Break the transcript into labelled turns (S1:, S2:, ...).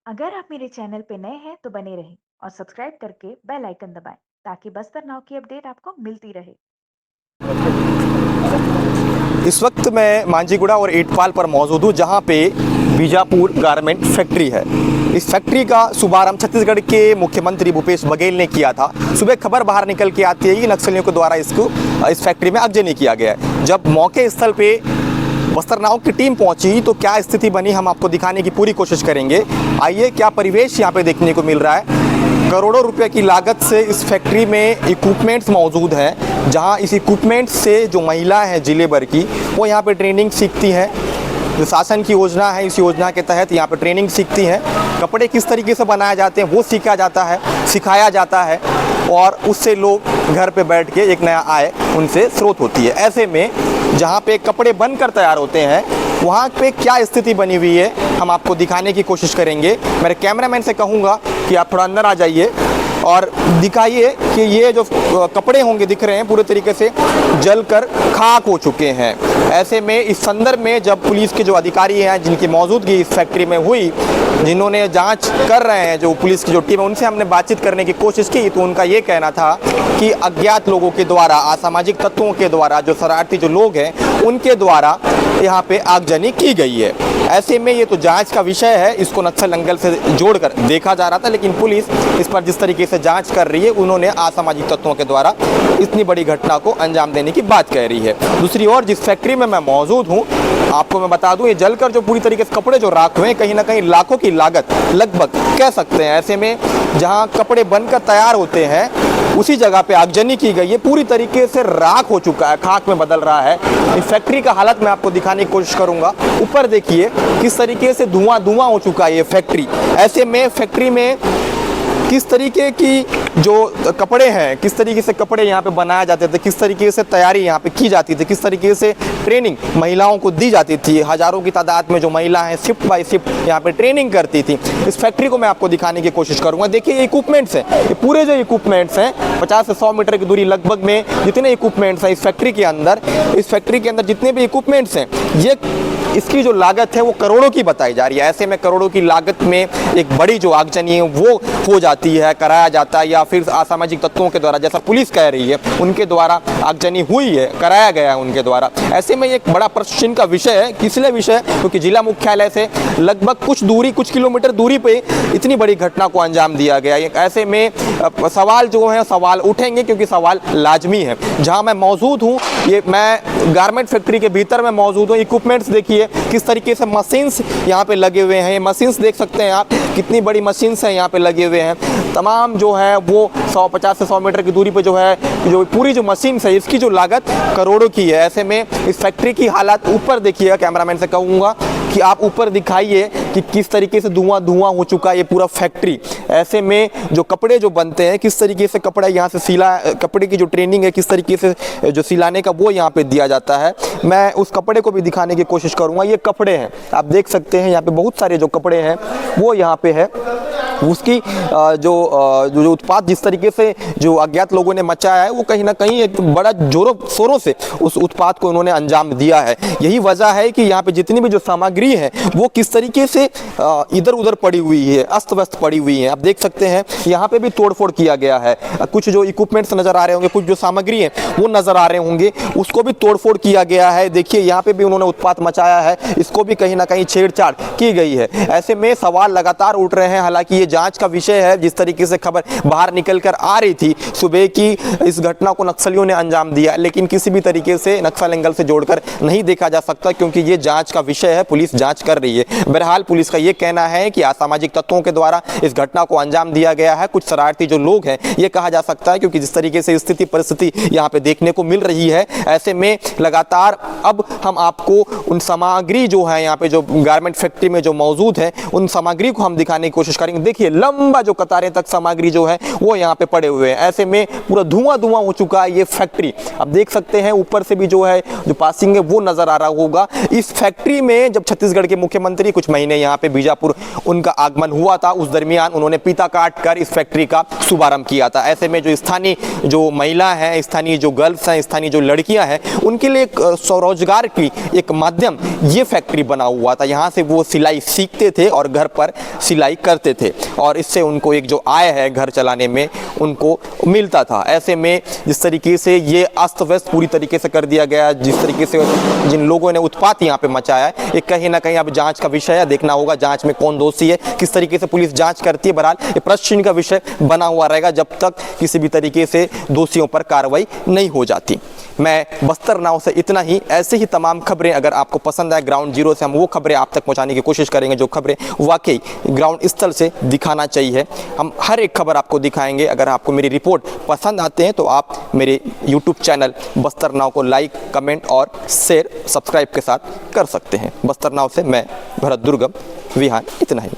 S1: अगर आप मेरे चैनल पे नए हैं तो बने रहें और सब्सक्राइब करके बेल आइकन दबाएं ताकि बस्तर नाव की अपडेट आपको मिलती रहे।
S2: इस वक्त मैं मांझीगुड़ा और ईटपाल पर मौजूद हूँ, जहाँ पे बीजापुर गारमेंट फैक्ट्री है। इस फैक्ट्री का शुभारंभ छत्तीसगढ़ के मुख्यमंत्री भूपेश बघेल ने किया था। सुबह खबर बाहर निकल के आती है कि नक्सलियों के द्वारा इस फैक्ट्री में आगजनी किया गया है। जब मौके स्थल पे बस्तर नाव की टीम पहुंची तो क्या स्थिति बनी, हम आपको दिखाने की पूरी कोशिश करेंगे। आइए, क्या परिवेश यहाँ पे देखने को मिल रहा है। करोड़ों रुपए की लागत से इस फैक्ट्री में इक्विपमेंट्स मौजूद हैं, जहां इस इक्विपमेंट से जो महिलाएं हैं जिले भर की, वो यहाँ पे ट्रेनिंग सीखती हैं। जो शासन की योजना है, इस योजना के तहत यहाँ पे ट्रेनिंग सीखती हैं। कपड़े किस तरीके से बनाए जाते हैं वो सीखा जाता है, सिखाया जाता है, और उससे लोग घर पे बैठ के एक नया आय उनसे स्रोत होती है। ऐसे में जहाँ पे कपड़े बनकर तैयार होते हैं, वहाँ पे क्या स्थिति बनी हुई है, हम आपको दिखाने की कोशिश करेंगे। मेरे कैमरामैन से कहूँगा कि आप थोड़ा अंदर आ जाइए और दिखाइए कि ये जो कपड़े होंगे दिख रहे हैं पूरे तरीके से जलकर खाक हो चुके हैं। ऐसे में इस संदर्भ में जब पुलिस के जो अधिकारी हैं, जिनकी मौजूदगी इस फैक्ट्री में हुई, जिन्होंने जांच कर रहे हैं, जो पुलिस की जो टीम है, उनसे हमने बातचीत करने की कोशिश की, तो उनका ये कहना था कि अज्ञात लोगों के द्वारा, असामाजिक तत्वों के द्वारा, जो शरारती जो लोग हैं, उनके द्वारा यहाँ पे आगजनी की गई है। ऐसे में ये तो जांच का विषय है, इसको नक्सल एंगल से जोड़कर देखा जा रहा था, लेकिन पुलिस इस पर जिस तरीके से जांच कर रही है, उन्होंने असामाजिक तत्वों के द्वारा इतनी बड़ी घटना को अंजाम देने की बात कह रही है। दूसरी ओर जिस फैक्ट्री में मैं मौजूद हूँ, आपको मैं बता दूं, ये जलकर जो पूरी तरीके से कपड़े जो राख हुए हैं, कहीं ना कहीं लाखों की लागत लगभग कह सकते हैं। ऐसे में जहां कपड़े बनकर तैयार होते हैं, उसी जगह पे आगजनी की गई है, पूरी तरीके से राख हो चुका है, खाक में बदल रहा है। इस फैक्ट्री का हालत मैं आपको दिखाने की कोशिश करूंगा। ऊपर देखिए किस तरीके से धुआं धुआं हो चुका है ये फैक्ट्री। ऐसे में फैक्ट्री में किस तरीके की जो कपड़े हैं, किस तरीके से कपड़े यहाँ पे बनाए जाते थे, किस तरीके से तैयारी यहाँ पे की जाती थी, किस तरीके से ट्रेनिंग महिलाओं को दी जाती थी। हजारों की तादाद में जो महिला हैं, शिफ्ट बाय शिफ्ट यहाँ पे ट्रेनिंग करती थी। इस फैक्ट्री को मैं आपको दिखाने की कोशिश करूँगा। देखिए ये इक्विपमेंट्स हैं, ये पूरे जो इक्विपमेंट्स हैं, 50 से 100 मीटर की दूरी लगभग में जितने इक्विपमेंट्स हैं इस फैक्ट्री के अंदर जितने भी इक्विपमेंट्स हैं, ये इसकी जो लागत है वो करोड़ों की बताई जा रही है। ऐसे में करोड़ों की लागत में एक बड़ी जो आगजनी है वो हो जाती है, कराया जाता है, या फिर असामाजिक तत्वों के द्वारा, जैसा पुलिस कह रही है, उनके द्वारा आगजनी हुई है, कराया गया है उनके द्वारा। ऐसे में एक बड़ा प्रश्न का विषय है। किसलिए विषय? क्योंकि जिला मुख्यालय से लगभग कुछ किलोमीटर दूरी पे इतनी बड़ी घटना को अंजाम दिया गया है। ऐसे में सवाल जो है सवाल उठेंगे, क्योंकि सवाल लाजमी है। जहाँ मैं मौजूद हूँ, ये मैं गारमेंट फैक्ट्री के भीतर में मौजूद हूँ। इक्विपमेंट्स देखिए किस तरीके से मशीन्स यहाँ पे लगे हुए हैं। ये मशीन्स देख सकते हैं आप, कितनी बड़ी मशीन्स हैं यहाँ पे लगे हुए हैं। तमाम जो है वो 150 से 100 मीटर की दूरी पे जो है, जो पूरी जो मशीन्स है, इसकी जो लागत करोड़ों की है। ऐसे में इस फैक्ट्री की हालत ऊपर देखिएगा, कैमरामैन से कहूँगा कि आप ऊपर दिखाइए कि किस तरीके से धुआं धुआं हो चुका है ये पूरा फैक्ट्री। ऐसे में जो कपड़े जो बनते हैं, किस तरीके से कपड़ा यहाँ से सिला, कपड़े की जो ट्रेनिंग है, किस तरीके से जो सिलाने का वो यहाँ पे दिया जाता है। मैं उस कपड़े को भी दिखाने की कोशिश करूँगा। ये कपड़े हैं, आप देख सकते हैं यहाँ पे बहुत सारे जो कपड़े हैं वो यहाँ पे है। उसकी जो उत्पाद जिस तरीके से जो अज्ञात लोगों ने मचाया है, वो कहीं ना कहीं एक बड़ा जोरों शोरों से उस उत्पाद को उन्होंने अंजाम दिया है। यही वजह है कि यहाँ पे जितनी भी जो सामग्री है वो किस तरीके से इधर उधर पड़ी हुई है, अस्त व्यस्त पड़ी हुई है। आप देख सकते हैं यहाँ पे भी तोड़फोड़ किया गया है। कुछ जो इक्विपमेंट्स नजर आ रहे होंगे, कुछ जो सामग्री है वो नजर आ रहे होंगे, उसको भी तोड़फोड़ किया गया है। देखिए यहाँ पे भी उन्होंने उत्पाद मचाया है, इसको भी कहीं ना कहीं छेड़छाड़ की गई है। ऐसे में सवाल लगातार उठ रहे हैं। हालांकि जांच का विषय है। जिस तरीके से खबर बाहर निकल कर आ रही थी सुबह की, इस घटना को नक्सलियों ने अंजाम दिया, लेकिन किसी भी तरीके से नक्सल एंगल से जोड़कर नहीं देखा जा सकता, क्योंकि ये जांच का विषय है, पुलिस जांच कर रही है। बहरहाल पुलिस का ये कहना है कि असामाजिक तत्वों के द्वारा इस घटना को अंजाम दिया गया है, कुछ शरारती जो लोग हैं, ये कहा जा सकता है, क्योंकि जिस तरीके से स्थिति परिस्थिति यहाँ पे देखने को मिल रही है। ऐसे में लगातार अब हम आपको उन सामग्री जो है यहाँ पे जो गारमेंट फैक्ट्री में जो मौजूद है, उन सामग्री को हम दिखाने की कोशिश करेंगे। देखिए देखिए लंबा जो कतारें तक सामग्री जो है वो यहाँ पे पड़े हुए हैं। ऐसे में पूरा धुआं धुआं हो चुका है ये फैक्ट्री। अब देख सकते हैं ऊपर से भी जो है जो पासिंग है वो नजर आ रहा होगा। इस फैक्ट्री में जब छत्तीसगढ़ के मुख्यमंत्री कुछ महीने यहाँ पे बीजापुर उनका आगमन हुआ था, उस दरमियान उन्होंने फीता काट कर इस फैक्ट्री का शुभारंभ किया था। ऐसे में जो स्थानीय जो महिला है, स्थानीय जो गर्ल्स हैं, स्थानीय जो लड़कियां हैं, उनके लिए एक स्वरोजगार की एक माध्यम ये फैक्ट्री बना हुआ था। यहाँ से वो सिलाई सीखते थे और घर पर सिलाई करते थे और इससे उनको एक जो आय है घर चलाने में उनको मिलता था। ऐसे में जिस तरीके से ये अस्त व्यस्त पूरी तरीके से कर दिया गया, जिस तरीके से जिन लोगों ने उत्पात यहाँ पे मचाया है, ये कहीं ना कहीं अब जांच का विषय है। देखना होगा जांच में कौन दोषी है, किस तरीके से पुलिस जांच करती है। बहरहाल ये प्रश्न का विषय बना हुआ रहेगा जब तक किसी भी तरीके से दोषियों पर कार्रवाई नहीं हो जाती। मैं बस्तर नाव से इतना ही। ऐसे ही तमाम खबरें अगर आपको पसंद आए ग्राउंड जीरो से हम वो खबरें आप तक पहुंचाने की कोशिश करेंगे जो खबरें वाकई ग्राउंड स्थल से दिखाना चाहिए। हम हर एक खबर आपको दिखाएंगे। अगर आपको मेरी रिपोर्ट पसंद आते हैं तो आप मेरे YouTube चैनल बस्तर नाव को लाइक, कमेंट और शेयर, सब्सक्राइब के साथ कर सकते हैं। बस्तर नाव से मैं भरत दुर्गम विहान, इतना ही।